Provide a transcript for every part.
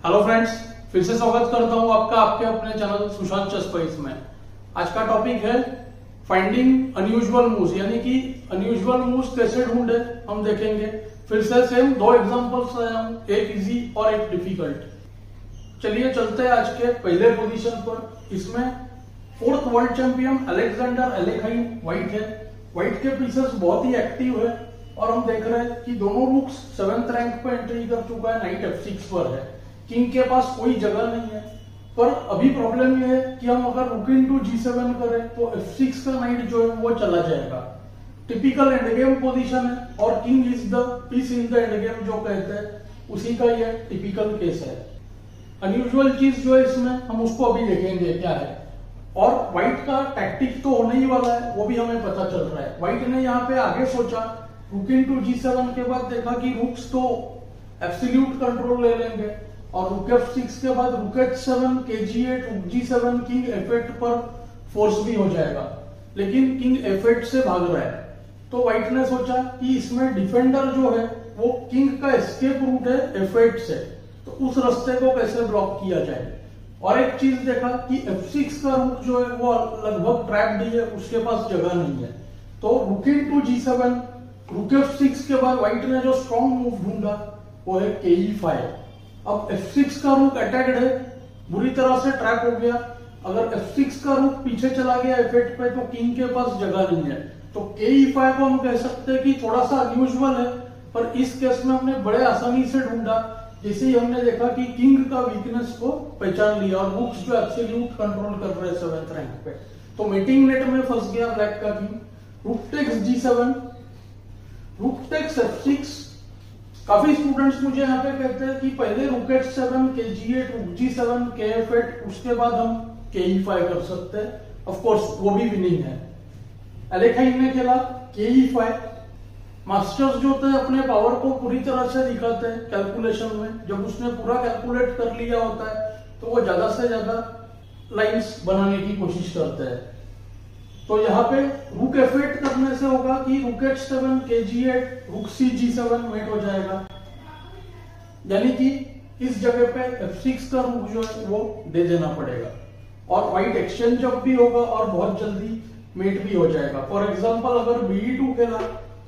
Hello friends, फिर से स्वागत करता हूं आपका आपके अपने चैनल सुशांत चेस स्पेस में। आज का टॉपिक है फाइंडिंग अनयूजुअल मूव्स, यानी कि अनयूजुअल मूव्स कैसे ढूंढे हम देखेंगे। फिर से सेम दो एग्जांपल्स लाया हूं, एक इजी और एक डिफिकल्ट। चलिए चलते हैं आज के पहले पोजीशन पर। इसमें fourth world champion Alexander Alekhine white है। व्हाइट के पीसेस बहुत ही एक्टिव है और हम देख रहे हैं कि दोनों रुक्स 7th रैंक पर एंट्री कर चुका है, नाइट F6 पर है। किंग के पास कोई जगह नहीं है, पर अभी प्रॉब्लम ये है कि हम अगर रुक इनटू G7 करें तो F6 का नाइट जो है वो चला जाएगा। टिपिकल एंड गेम पोजीशन है और king is the piece in the end game जो कहते हैं, उसी का ये टिपिकल केस है। अनयूजुअल चीज जो है इसमें हम उसको अभी देखेंगे क्या है। और व्हाइट का टैक्टिक तो होने ही वाला है, वो भी हमें पता चल रहा है। व्हाइट ने यहाँ पे आगे सोचा, रुक इनटू G7 के बाद देखा कि रुक्स तो एब्सोल्यूट कंट्रोल ले लेंगे और रुक F6 के बाद रुक H7, KG8, रुक G7, किंग F8 पर फोर्स भी हो जाएगा, लेकिन किंग F8 से भाग रहा है। तो व्हाइट ने सोचा कि इसमें डिफेंडर जो है वो किंग का एस्केप रूट है F8 से, तो उस रास्ते को कैसे ब्लॉक किया जाए। और एक चीज देखा कि F6 का रूट जो है वो लगभग ट्रैप्ड ही है, उसके पास जगह नहीं है। तो रुक इनटू G7, रुक F6 के बाद व्हाइट ने जो स्ट्रॉन्ग मूव ढूंढा वो है KE5। अब F6 का रुक अटैक्ड है, बुरी तरह से ट्रैप हो गया। अगर F6 का रुक पीछे चला गया F8 पे तो किंग के पास जगह नहीं है। तो KE5 को हम कह सकते हैं कि थोड़ा सा अनयूजुअल है, पर इस केस में हमने बड़े आसानी से ढूंढा। जैसे ही हमने देखा कि किंग का वीकनेस को पहचान लिया और रुक्स जो एब्सोल्यूट कंट्रोल कर रहे हैं 7th रैंक पे, तो मीटिंग नेट में फंस गया ब्लैक का king. Rook takes G7, rook takes F6। काफी स्टूडेंट्स मुझे यहाँ पे कहते हैं कि पहले रुक H7, KG8, रुक G7, KF8, उसके बाद हम KE5 कर सकते हैं। ऑफ कोर्स वो भी विनिंग है। एलेखाइन ने खेला KE5। मास्टर्स जो होते हैं अपने पावर को पूरी तरह से दिखाते हैं कैलकुलेशन में। जब उसने पूरा कैलकुलेट कर लिया होता है तो वो ज्यादा से ज्यादा लाइंस बनाने की कोशिश करते हैं। तो यहाँ पे रुक F8 करने से होगा कि रुक H7, KG8, रुक C G7 मेट हो जाएगा, यानी कि इस जगह पे F6 का रुक जो है वो दे देना पड़ेगा और व्हाइट एक्सचेंज अप भी होगा और बहुत जल्दी मेट भी हो जाएगा। फॉर एग्जांपल अगर BE2 खेला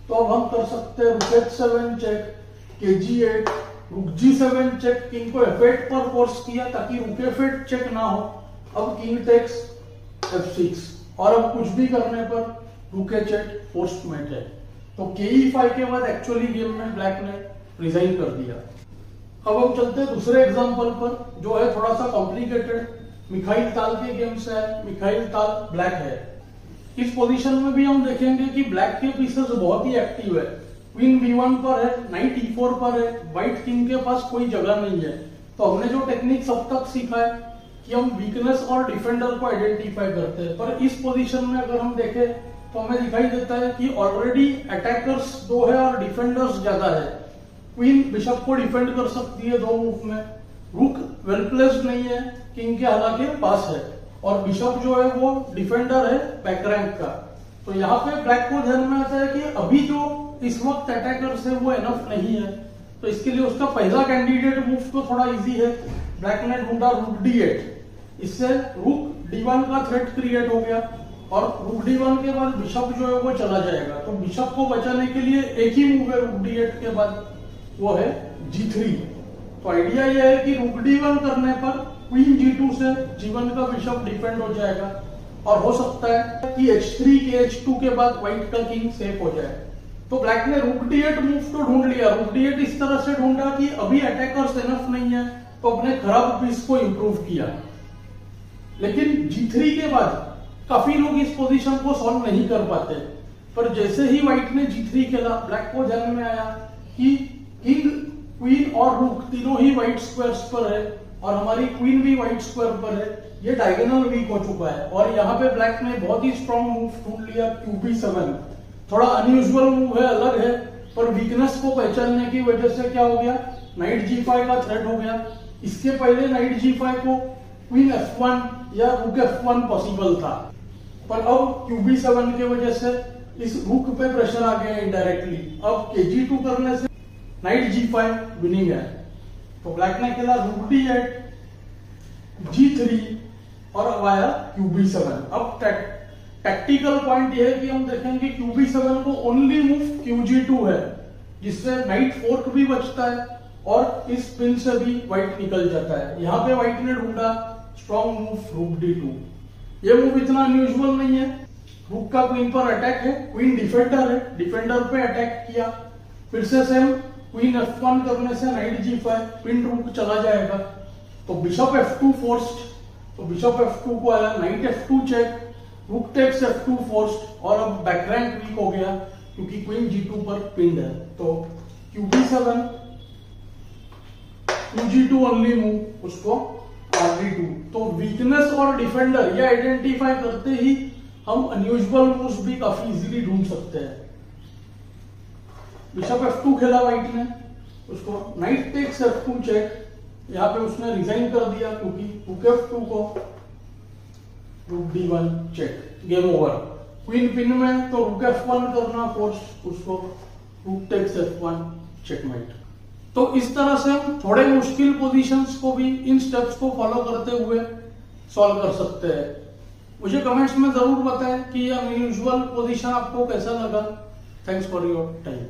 तो अब हम कर सकते हैं रुक H7 चेक, KG8, रुक G7 चेक। किंग को F8 पर फोर्स किया ताकि रुक F8 चेक ना हो। अब किंग टेक्स F6 और अब कुछ भी करने पर रुक H8 फोर्स्ड मेट है। तो KE5 के बाद एक्चुअली गेम में ब्लैक ने रिजाइन कर दिया। अब हम चलते हैं दूसरे एग्जांपल पर, जो है थोड़ा सा कॉम्प्लिकेटेड। मिखाइल ताल के गेम से है। मिखाइल ताल ब्लैक है। इस पोजीशन में भी हम देखेंगे कि ब्लैक के पीसेस बहुत ही एक्टिव है। क्वीन B1 पर है, नाइट E4 पर है, व्हाइट किंग के पास कोई जगह नहीं है। तो हमने जो टेक्निक अब तक सीखा है कि हम वीकनेस और डिफेंडर को आइडेंटिफाई करते हैं, पर इस पोजीशन में अगर हम देखें तो हमें दिखाई देता है कि ऑलरेडी अटैकर्स दो है और डिफेंडर्स ज्यादा है। क्वीन बिशप को डिफेंड कर सकती है 2 मूव में। रुक वेल प्लेस्ड नहीं है, किंग के हालांकि पास है, और बिशप जो है वो डिफेंडर है बैक रैंक का। तो यहाँ पे ब्लैक को ध्यान में आता है कि अभी जो इस वक्त अटैकर्स है वो एनफ नहीं है। तो इसके लिए उसका पहला कैंडिडेट मूव तो थोड़ा इजी है। ब्लैक ने ढूंढा रुक D8। इससे रुक D1 का थ्रेट क्रिएट हो गया और रुक D1 के बाद बिशप जो है वो चला जाएगा। तो बिशप को बचाने के लिए एक ही मूव है रुक D8 के बाद, वो है G3। तो आइडिया यह है कि रुक D1 करने पर क्वीन G2 से G1 का बिशप डिफेंड हो जाएगा और हो सकता है कि H3 के H2 के बाद व्हाइट का किंग सेफ हो जाए। तो ब्लैक ने रुक D8 मूव तो ढूंढ लिया। रुक D8 इस तरह से ढूंढा कि अभी अटैकर्स एनफ नहीं है, तो अपने खराब पीस को इंप्रूव किया। लेकिन G3 के बाद काफी लोग इस पोजीशन को सॉल्व नहीं कर पाते, पर जैसे ही व्हाइट ने G3 खेला, ब्लैक को ध्यान में आया कि किंग, क्वीन और रुक तीनों ही व्हाइट स्क्वायर्स पर है और हमारी क्वीन भी व्हाइट स्क्वायर पर है। ये डायगोनल वीक हो चुका है और यहाँ पे ब्लैक ने बहुत ही स्ट्रॉन्ग मूव ढूंढ लिया QB7। थोड़ा अनयूजुअल मूव है, अलग है, पर वीकनेस को पहचानने की वजह से क्या हो गया, नाइट G5 का थ्रेट हो गया। इसके पहले नाइट G5 को क्वीन F1 या रुक F1 पॉसिबल था, पर अब QB7 की वजह से इस रुक पे प्रेशर आ गया इनडायरेक्टली। अब KG2 करने से नाइट G5 विनिंग है। तो ब्लैक ने खेला रूक D8, G3 और अब आया QB7। अब टैक्टिकल पॉइंट यह है कि हम देखेंगे QB7 को ओनली मूव QG2 है, जिससे नाइट फोर्क भी बचता है और इस पिन से भी व्हाइट निकल जाता है। यहाँ पे व्हाइट ने ढूंढा स्ट्रॉन्ग मूव रूक D2। ये मूव इतना अनयूजुअल नहीं है। रूक का क्वीन पर अटैक है, क्वीन डिफेंडर है, डिफेंडर पे अटैक किया, फिर से सेम क्वीन F1 करने से नाइट G5, पिन रूक चला जाएगा। तो बिशप F2 फोर्स्ड, तो बिशप F2 को आया, नाइट F2 चेक, रूक टेक्स F2 फोर्स्ड और अब बैक रैंक वीक हो गया क्योंकि क्वीन G2 पर पिंड है। तो QB7, QG2 ओनली मूव, उसको RD2। तो वीकनेस और डिफेंडर ये आइडेंटिफाई करते ही हम अनयूजुअल मूव्स भी काफी इजीली ढूंढ सकते हैं। बिशप F2 खेला व्हाइट ने, उसको नाइट टेक्स F2 चेक, यहाँ पे उसने रिजाइन कर दिया क्योंकि रूक F2 को rook D1 check, game over. Queen pin में तो रूक F1 करना फोर्स, उसको रूक टेक्स F1 चेकमेट। तो इस तरह से हम थोड़े मुश्किल पोजीशंस को भी इन स्टेप्स को फॉलो करते हुए सॉल्व कर सकते हैं। मुझे कमेंट्स में जरूर बताएं कि ये अनयूजुअल पोजीशन आपको कैसा लगा। Thanks for your time.